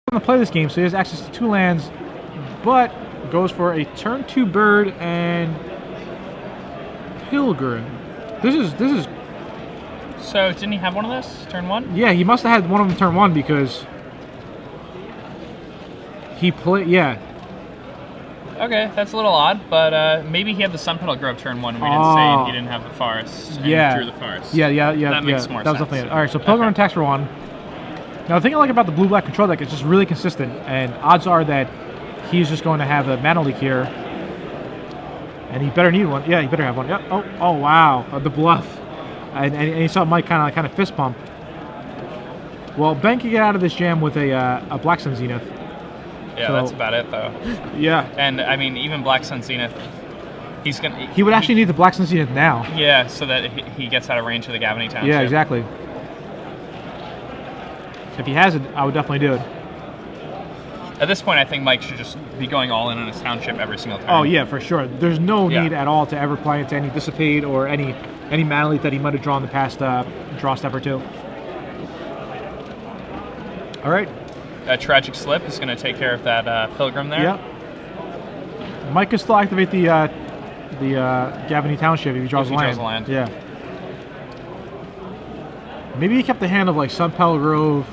going to play this game, so he has access to 2 lands, but goes for a turn 2 bird and Pilgrim. This is. So didn't he have one of those turn 1? Yeah, he must have had one of them turn 1 because he played. Yeah. Okay, that's a little odd, but maybe he had the Sunpetal Grove turn 1 and we didn't say he didn't have the forest and drew the forest. Yeah. That makes more that was sense. definitely it. All right, so Pilgrim attacks for 1. Now, the thing I like about the blue-black control deck is just really consistent, and odds are that he's just going to have a mana leak here, and he better need one. Yeah, he better have one. Yep. Oh, wow, the bluff, and you saw Mike kind of fist pump. Well, Ben can get out of this jam with a Black Sun Zenith. Yeah, so, that's about it, though. Yeah. And, I mean, even Black Sun Zenith, he would actually need the Black Sun Zenith now. Yeah, so that he gets out of range of the Gavany Township. Yeah, exactly. If he has it, I would definitely do it. At this point, I think Mike should just be going all in on his township every single time. Oh, yeah, for sure. There's no need at all to ever play into any Dissipate or any mana leak that he might have drawn the past draw step or 2. All right. That Tragic Slip is going to take care of that Pilgrim there. Yep. Mike can still activate the Gavany Township if he draws a land. Yeah. Maybe he kept the hand of like Sunpetal Grove,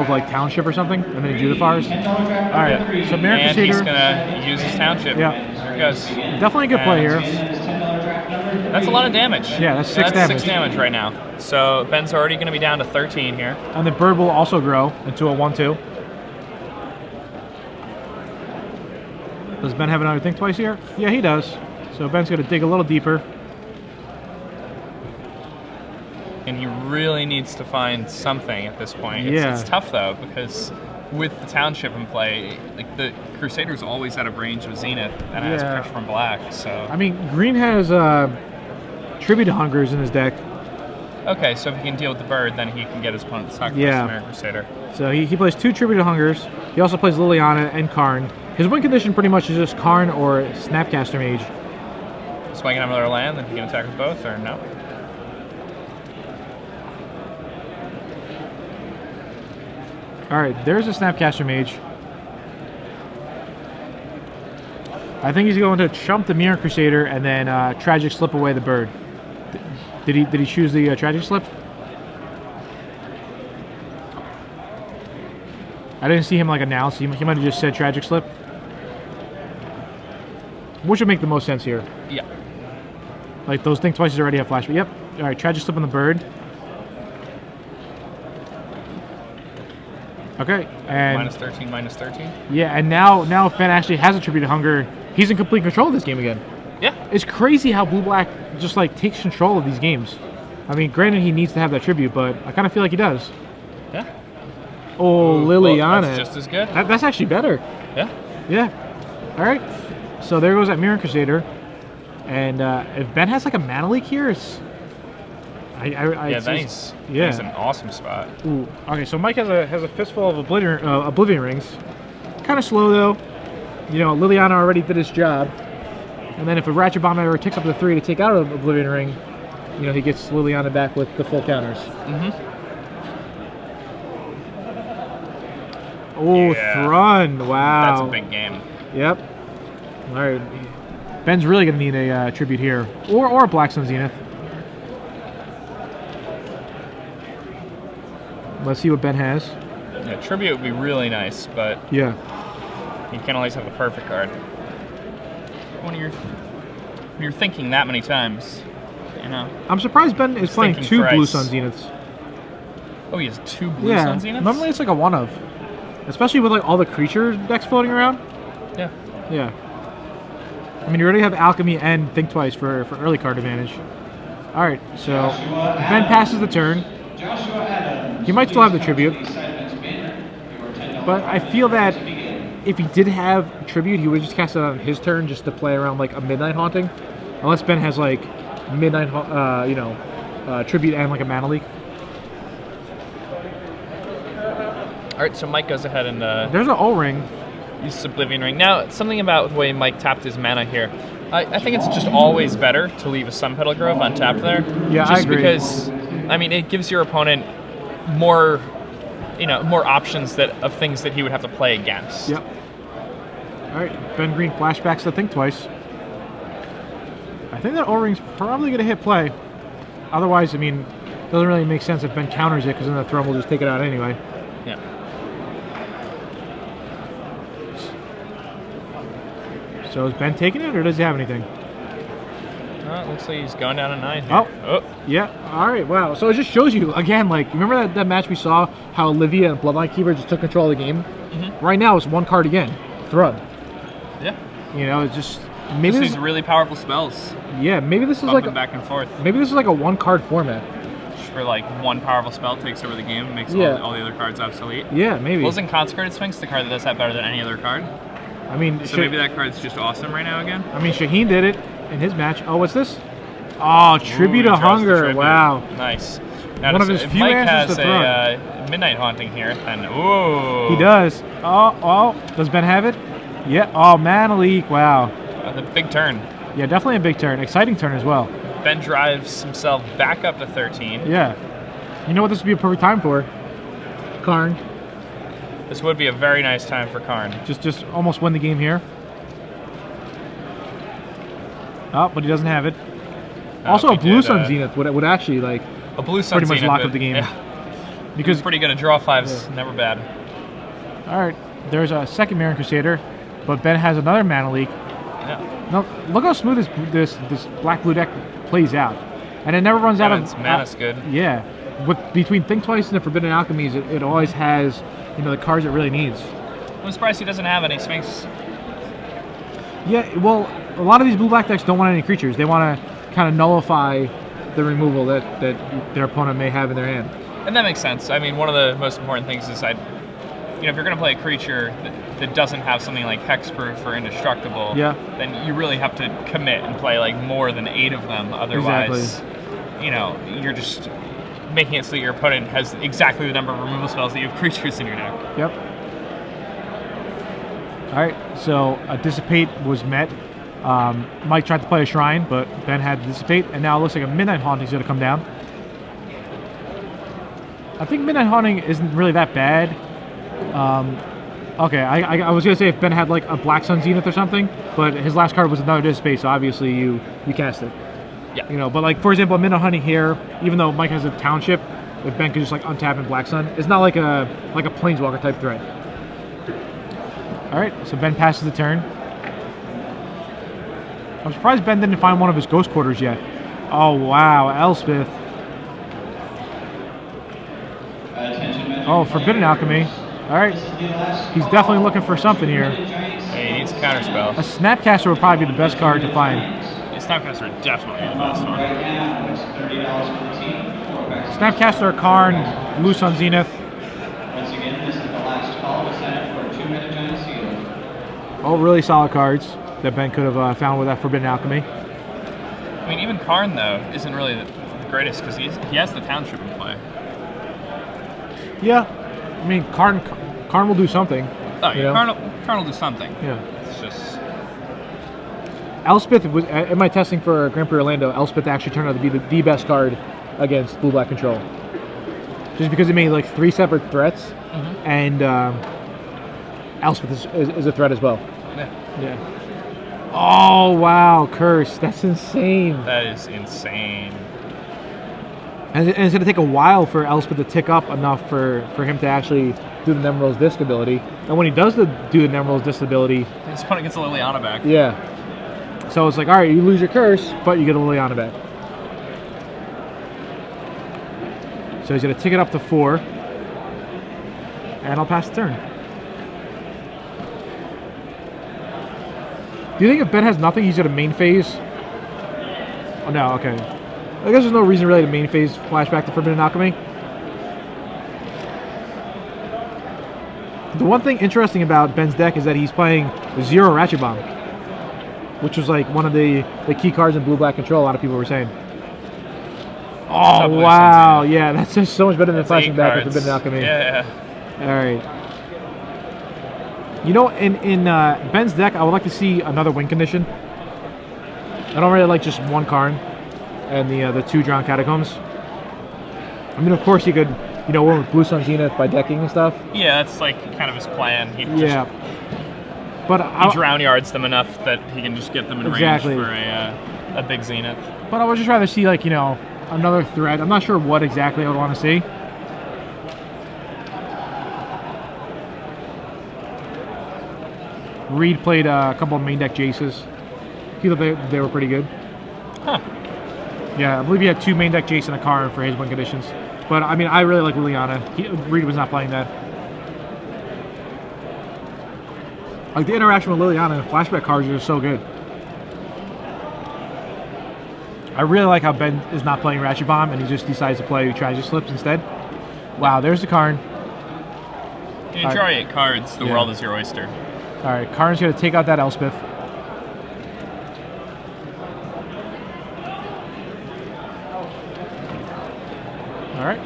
like Township or something, and then he drew the forest. All right. So Mirror Crusader. He's going to use his Township. Yeah. There he goes. Definitely a good play here. That's a lot of damage. Yeah, that's 6 damage. That's 6 damage right now. So Ben's already going to be down to 13 here. And the bird will also grow into a 1/2. Does Ben have another Think Twice here? Yeah, he does. So Ben's going to dig a little deeper. And he really needs to find something at this point. It's tough, though, because with the Township in play, like the Crusader's always out of range of Zenith and has pressure from Black. So I mean, Green has Tribute to Hungers in his deck. Okay, so if he can deal with the bird, then he can get his opponent to sacrifice the Mirror Crusader. So he plays 2 Tribute to Hungers. He also plays Liliana and Karn. His win condition pretty much is just Karn or Snapcaster Mage. So I can have another land, then he can attack with both, or no? Alright, there's a Snapcaster Mage. I think he's going to chump the Mirror Crusader and then Tragic Slip away the bird. Did he choose the Tragic Slip? I didn't see him like announce. He might have just said Tragic Slip. Which would make the most sense here? Yeah. Like those Think Twices already have flashback. Yep. All right, Tragic Slip on the bird. Okay, and minus 13. Yeah, and now if Ben actually has a Tribute to Hunger, he's in complete control of this game again. Yeah. It's crazy how Blue-Black just like takes control of these games. I mean, granted he needs to have that tribute, but I kind of feel like he does. Yeah. Oh, Liliana. That's just as good. That's actually better. Yeah. Yeah. All right. So there goes that Mirror Crusader. And if Ben has like a mana leak here, it's... He's in an awesome spot. Ooh. Okay, so Mike has a fistful of Oblivion Rings. Kind of slow though. You know, Liliana already did his job. And then if a Ratchet Bomb ever ticks up to 3 to take out an Oblivion Ring, you know, he gets Liliana back with the full counters. Mm-hmm. Oh, Thrun. Wow. That's a big game. Yep. All right. Ben's really going to need a tribute here. Or a Black Sun Zenith. Let's see what Ben has. Yeah, tribute would be really nice, but yeah, you can't always have the perfect card. When you're thinking that many times, you know. I'm surprised Ben is playing 2 Blue Sun Zeniths. Oh, he has 2 Blue Sun Zeniths? Normally it's like a one of. Especially with like all the creature decks floating around. Yeah. Yeah. I mean, you already have Alchemy and Think Twice for early card advantage. All right, so Ben passes the turn. He might still have the tribute, but I feel that if he did have tribute, he would just cast it on his turn just to play around like a Midnight Haunting, unless Ben has like Midnight, tribute and like a mana leak. All right, so Mike goes ahead and there's an O-Ring. Uses Oblivion Ring. Now, something about the way Mike tapped his mana here. I think it's just always better to leave a Sunpetal Grove untapped there. Yeah, just I agree. Because, I mean, it gives your opponent more more options of things that he would have to play against. Yep. All right, Ben Green flashbacks to think twice. I think that O-ring's probably going to hit play. Otherwise, I mean, it doesn't really make sense if Ben counters it, because then the throw will just take it out anyway. Yeah. So is Ben taking it, or does he have anything? It looks like he's going down to 9 here. Oh. Yeah. All right. Wow. So it just shows you, again, like, remember that match we saw, how Olivia and Bloodline Keeper just took control of the game? Mm-hmm. Right now, it's one card again. Thrud. Yeah. It's just... Maybe these really powerful spells. Yeah, maybe this is Bumping like... back and forth. Maybe this is like a one-card format. Just for, like, one powerful spell takes over the game and makes all the other cards obsolete. Yeah, maybe. Well, isn't Consecrated Sphinx the card that does that better than any other card? I mean... So maybe that card's just awesome right now again? I mean, Shaheen did it in his match. Oh, what's this? Oh, Tribute to Hunger. Tribute. Wow. Nice. Now, one of his few Mike answers has to a Midnight Haunting here, then he does. Oh, does Ben have it? Yeah. Oh, Mana Leak. Wow. The big turn. Yeah, definitely a big turn. Exciting turn as well. Ben drives himself back up to 13. Yeah. You know what this would be a perfect time for? Karn. This would be a very nice time for Karn. Just almost win the game here. Oh, but he doesn't have it. Also, a Blue Sun Zenith would actually, like, a Blue Sun pretty much Zenith lock up the game. Yeah. Because pretty good at draw 5s. Yeah. Never bad. All right. There's a second Mirran Crusader, but Ben has another Mana Leak. Yeah. Now, look how smooth this black-blue deck plays out. And it never runs out of... Mana's good. Yeah. Between Think Twice and the Forbidden Alchemies, it always has, the cards it really needs. I'm surprised he doesn't have any Sphinx. Yeah, well, a lot of these blue-black decks don't want any creatures. They want to kind of nullify the removal that their opponent may have in their hand. And that makes sense. I mean, one of the most important things is if you're going to play a creature that doesn't have something like Hexproof or Indestructible, then you really have to commit and play like more than 8 of them. Otherwise, you're just making it so that your opponent has exactly the number of removal spells that you have creatures in your deck. Yep. All right, so a Dissipate was met. Mike tried to play a Shrine, but Ben had to Dissipate, and now it looks like a Midnight Haunting is going to come down. I think Midnight Haunting isn't really that bad. Okay, I was going to say if Ben had like a Black Sun Zenith or something, but his last card was another Dissipate, so obviously you cast it. Yeah. But like, for example, a Midnight Haunting here, even though Mike has a Township, if Ben could just like untap and Black Sun, it's not like a Planeswalker type threat. All right, so Ben passes the turn. I'm surprised Ben didn't find one of his Ghost Quarters yet. Oh, wow, Elspeth. Oh, Forbidden Alchemy. All right, he's definitely looking for something here. Hey, he needs a counterspell. A Snapcaster would probably be the best card to find. Snapcaster would definitely be the best one. Snapcaster, Karn, Blue Sun Zenith. All really solid cards that Ben could have found with that Forbidden Alchemy. I mean, even Karn, though, isn't really the greatest because he has the Township in play. Yeah. I mean, Karn will do something. Oh, yeah, Karn will do something. Yeah. It's just... Elspeth, was in my testing for Grand Prix Orlando, Elspeth actually turned out to be the best card against blue-black control. Just because it made like 3 separate threats, and Elspeth is a threat as well. Yeah. Oh, wow, Curse. That's insane. That is insane. And it's going to take a while for Elspeth to tick up enough for him to actually do the Nemrel's Disc ability. And when he does do the Nemrel's Disc ability... His opponent gets a Liliana back. Yeah. So it's like, all right, you lose your Curse, but you get a Liliana back. So he's going to tick it up to 4. And I'll pass the turn. Do you think if Ben has nothing, he's going to main phase? Oh, no, okay. I guess there's no reason really to main phase flashback to Forbidden Alchemy. The one thing interesting about Ben's deck is that he's playing 0 Ratchet Bomb, which was like one of the key cards in blue-black control, a lot of people were saying. Oh, wow. Yeah, that's just so much better than flashing back with Forbidden Alchemy. Yeah. All right. You know, in Ben's deck, I would like to see another win condition. I don't really like just one Karn and the 2 Drowned Catacombs. I mean, of course, you could you know, with Blue Sun Zenith by decking and stuff. Yeah, that's like kind of his plan. He But he drown yards them enough that he can just get them in range for a big Zenith. But I would just rather see, like, you know, another threat. I'm not sure what exactly I would want to see. Reed played a couple of main deck Jaces. He thought they were pretty good. Huh. Yeah, I believe he had 2 main deck Jace and a Karn for his win conditions. But, I mean, I really like Liliana. Reed was not playing that. Like, the interaction with Liliana and flashback cards are so good. I really like how Ben is not playing Ratchet Bomb and he just decides to play Tragic Slips instead. Wow, there's the Karn. You draw 8 cards, the world is your oyster. Alright, Karn's going to take out that Elspeth. Alright.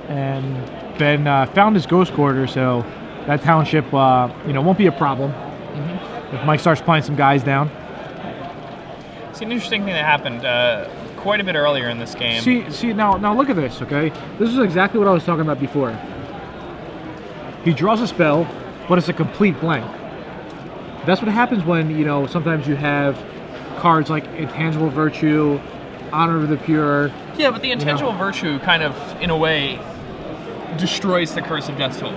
And Ben found his Ghost Quarter, so that township, you know, won't be a problem if Mike starts playing some guys down. See, an interesting thing that happened quite a bit earlier in this game. See now look at this, okay? This is exactly what I was talking about before. He draws a spell, but it's a complete blank. That's what happens when, you know, sometimes you have cards like Intangible Virtue, Honor of the Pure. Yeah, but the Intangible Virtue kind of, in a way, destroys the Curse of Death Toll.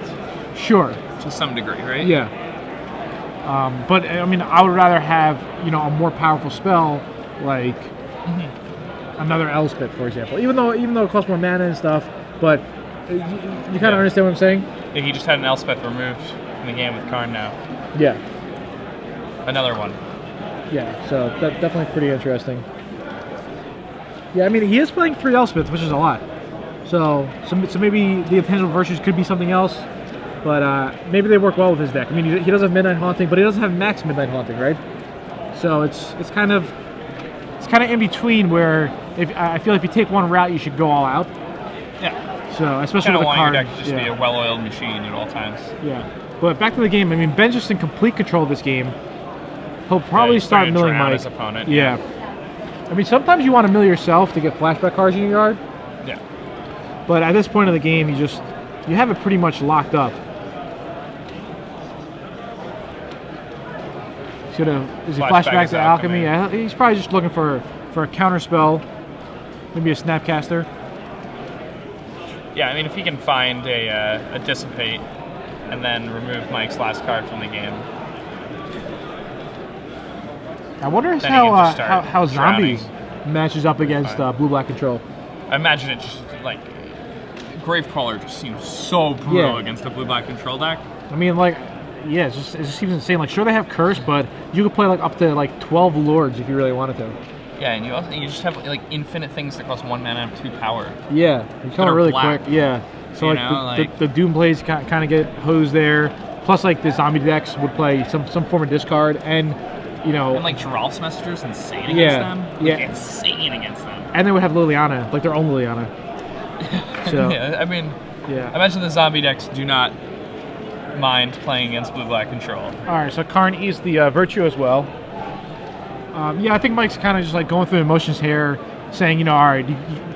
Sure. To some degree, right? Yeah. But, I mean, I would rather have, you know, a more powerful spell, like another Elspeth, for example. Even though it costs more mana and stuff, but you kind of understand what I'm saying? Yeah, he just had an Elspeth removed from the game with Karn now. Yeah. Another one. Yeah, so that's definitely pretty interesting. Yeah, I mean, he is playing 3 Elspeth, which is a lot. So maybe the Intangible Virtues could be something else, but maybe they work well with his deck. I mean, he does have Midnight Haunting, but he doesn't have max Midnight Haunting, right? So it's kind of in between where I feel if you take one route, you should go all out. Yeah. So especially with the want card, your deck to just be a well-oiled machine at all times. Yeah. But back to the game. I mean, Ben's just in complete control of this game. He'll probably start milling Mike. His opponent. Yeah. I mean, sometimes you want to mill yourself to get flashback cards in your yard. Yeah. But at this point of the game, you have it pretty much locked up. Is he flashback to Alchemy? Yeah, he's probably just looking for a counter spell, maybe a Snapcaster. Yeah, I mean, if he can find a Dissipate and then remove Mike's last card from the game. I wonder how Zombie matches up against Blue-Black Control. I imagine it just, like, Gravecrawler just seems so brutal against a Blue-Black Control deck. I mean, like, yeah, it just seems insane. Like, sure, they have Curse, but you could play, like, up to, like, 12 Lords if you really wanted to. Yeah, and you just have, like, infinite things that cost 1 mana and 2 power. Yeah, you come really quick. Yeah. So, the Doom Blades kind of get hosed there. Plus, like, the zombie decks would play some form of discard, and, you know... And, like, Geralf's Messenger's insane against them. Like, insane against them. And they would have Liliana, like their own Liliana. So, yeah, I mean... Yeah. I imagine the zombie decks do not mind playing against Blue-Black Control. Alright, so Karn eats the Virtue as well. Yeah, I think Mike's kind of just, like, going through the motions here, saying, you know, alright,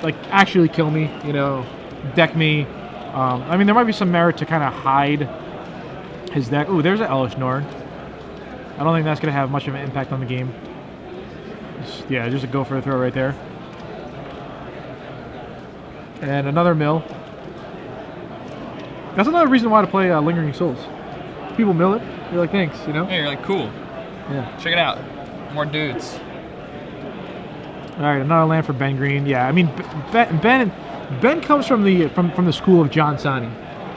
like, actually kill me, you know, deck me. I mean, there might be some merit to kind of hide his deck. Ooh, there's an Elish Norn. I don't think that's going to have much of an impact on the game. Just a go for a throw right there. And another mill. That's another reason why to play Lingering Souls. People mill it. You're like, thanks, you know? Yeah, you're like, cool. Yeah. Check it out. More dudes. All right, another land for Ben Green. Yeah, I mean, Ben comes from the school of John Sani.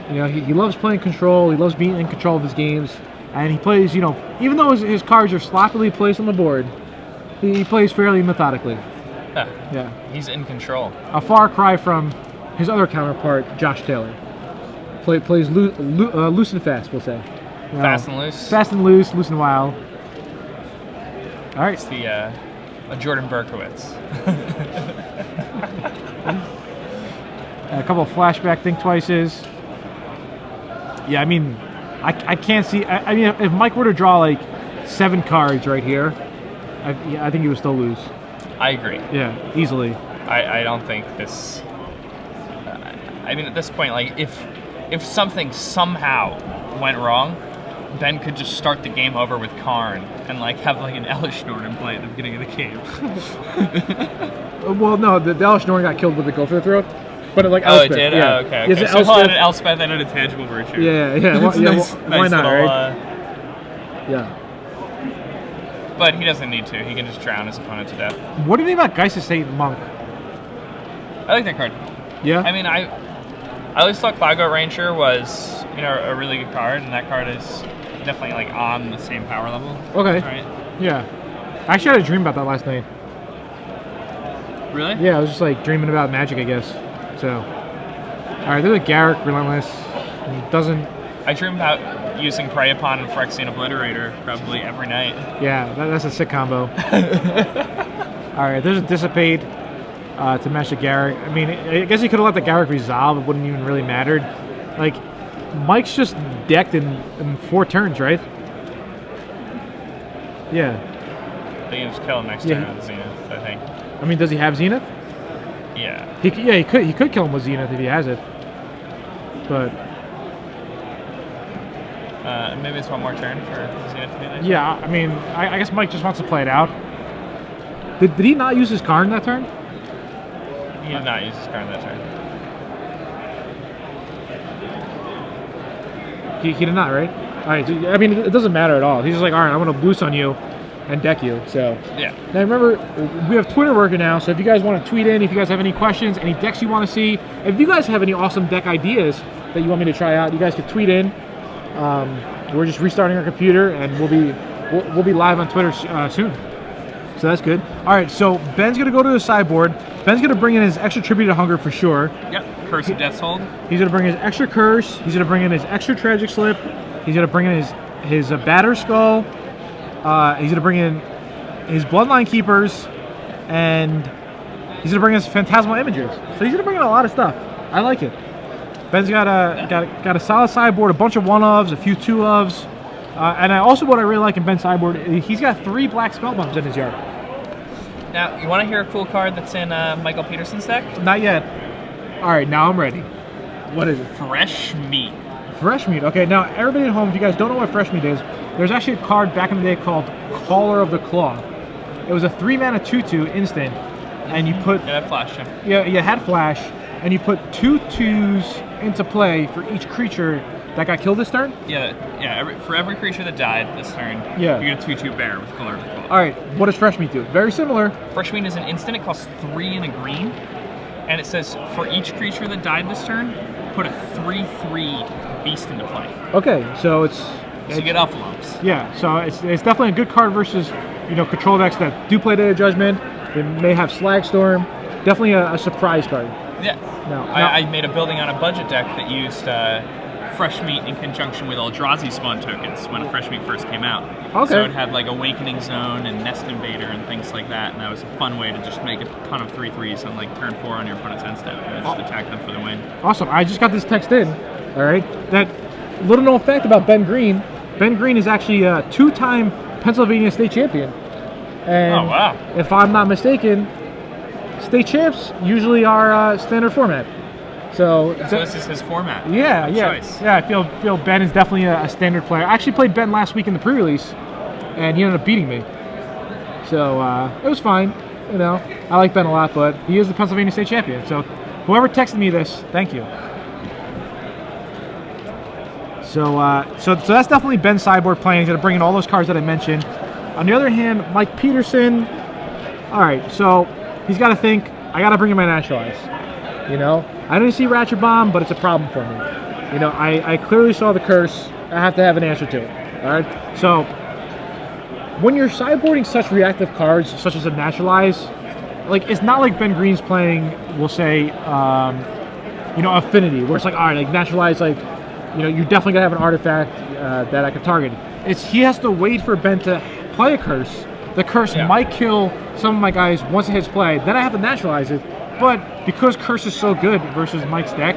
You know, he loves playing control. He loves being in control of his games, and he plays. You know, even though his cards are sloppily placed on the board, he plays fairly methodically. Yeah. He's in control. A far cry from his other counterpart, Josh Taylor. Plays loose and fast, we'll say. You know, fast and loose. Fast and loose, loose and wild. All right. It's the Jordan Berkowitz. A couple of flashback Think Twices. Yeah, I mean, I can't see. I mean, if Mike were to draw like 7 cards right here, I think he would still lose. I agree. Yeah, easily. I don't think this. I mean, at this point, like if something somehow went wrong, Ben could just start the game over with Karn and like have like an Elishnorn in play at the beginning of the game. Well, no, the Elishnorn got killed with the go for the throat. But like Elspeth, it did? Yeah. Oh, okay. So he'll have an Elspeth and an intangible virtue. Yeah. Why not, little, right? Yeah. But he doesn't need to. He can just drown his opponent to death. What do you think about Geist Saint Monk? I like that card. Yeah? I mean, I always thought Cloudgoat Ranger was, a really good card, and that card is definitely, like, on the same power level. Okay. Right? Yeah. I actually had a dream about that last night. Really? Yeah, I was just, like, dreaming about Magic, I guess. So. Alright, there's a Garrick, Relentless. Doesn't... I dream about using Prey Upon and Phyrexian Obliterator probably every night. Yeah, that's a sick combo. Alright, there's a Dissipate to match the Garrick. I mean, I guess you could have let the Garrick resolve. It wouldn't even really mattered. Like, Mike's just decked in 4 turns, right? Yeah. They can just kill him next turn with Zenith, I think. I mean, does he have Zenith? Yeah. He could kill him with Zenith if he has it. But... maybe it's one more turn for Zenith to be there. Yeah, I mean, I guess Mike just wants to play it out. Did he not use his Karn that turn? He did not use his card that turn. He did not, right? Alright, so, I mean, it doesn't matter at all. He's just like, alright, I'm going to boost on you and deck you, so. Yeah. Now remember, we have Twitter working now, so if you guys want to tweet in, if you guys have any questions, any decks you want to see, if you guys have any awesome deck ideas that you want me to try out, you guys could tweet in. We're just restarting our computer, and we'll be live on Twitter soon. So that's good. All right, so Ben's gonna go to the sideboard. Ben's gonna bring in his extra Tribute to Hunger for sure. Yep. Curse of Death's Hold. He's gonna bring his extra Curse. He's gonna bring in his extra Tragic Slip. He's gonna bring in his Batter Skull. He's gonna bring in his Bloodline Keepers, and he's gonna bring in his Phantasmal Imagers. So he's gonna bring in a lot of stuff. I like it. Ben's got a solid sideboard, a bunch of 1-ofs, a few 2-ofs, and what I really like in Ben's sideboard, he's got 3 black spell bombs in his yard. Now, you want to hear a cool card that's in Michael Peterson's deck? Not yet. All right, now I'm ready. What is it? Fresh Meat. Fresh Meat. Okay, now everybody at home, if you guys don't know what Fresh Meat is, there's actually a card back in the day called Caller of the Claw. It was a 3-mana 2/2 instant, and you put... Yeah, that flashed him. Yeah, you had flash, and you put 2 2s into play for each creature that got killed this turn? Yeah. For every creature that died this turn, you get a 2/2 bear with Caller of the Claw. Alright, what does Fresh Meat do? Very similar. Fresh Meat is an instant. It costs 3 and a green. And it says, for each creature that died this turn, put a 3/3 beast into play. Okay, so it's... So you get Alpha Lumps. Yeah, so it's definitely a good card versus, control decks that do play Day of Judgment. They may have Slagstorm. Definitely a surprise card. Yeah. I made a building on a budget deck that used Fresh Meat in conjunction with Eldrazi spawn tokens when Fresh Meat first came out. Okay. So it had like Awakening Zone and Nest Invader and things like that, and that was a fun way to just make a ton of 3/3s on like turn 4 on your opponent's end step and just attack them for the win. Awesome. I just got this text in. All right. That little known fact about Ben Green. Ben Green is actually a 2-time Pennsylvania state champion. And oh wow! If I'm not mistaken, state champs usually are standard format. So this is his format. Yeah. Choice. Yeah. I feel Ben is definitely a standard player. I actually played Ben last week in the pre-release, and he ended up beating me. So it was fine. I like Ben a lot, but he is the Pennsylvania state champion. So whoever texted me this, thank you. So that's definitely Ben's sideboard playing. He's going to bring in all those cards that I mentioned. On the other hand, Mike Peterson. All right, so he's got to think. I got to bring in my Naturalize. I didn't see Ratchet Bomb, but it's a problem for me. I clearly saw the curse. I have to have an answer to it. All right. So when you're sideboarding such reactive cards, such as a Naturalize, like it's not like Ben Green's playing. We'll say, Affinity, where it's like, all right, like Naturalize, like. You're definitely gonna have an artifact that I can target. He has to wait for Ben to play a curse. The curse might kill some of my guys once it hits play. Then I have to naturalize it. But because curse is so good versus Mike's deck,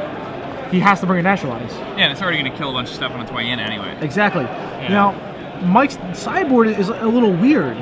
he has to bring a naturalize. Yeah, and it's already gonna kill a bunch of stuff on its way in anyway. Exactly. Yeah. Now, Mike's sideboard is a little weird.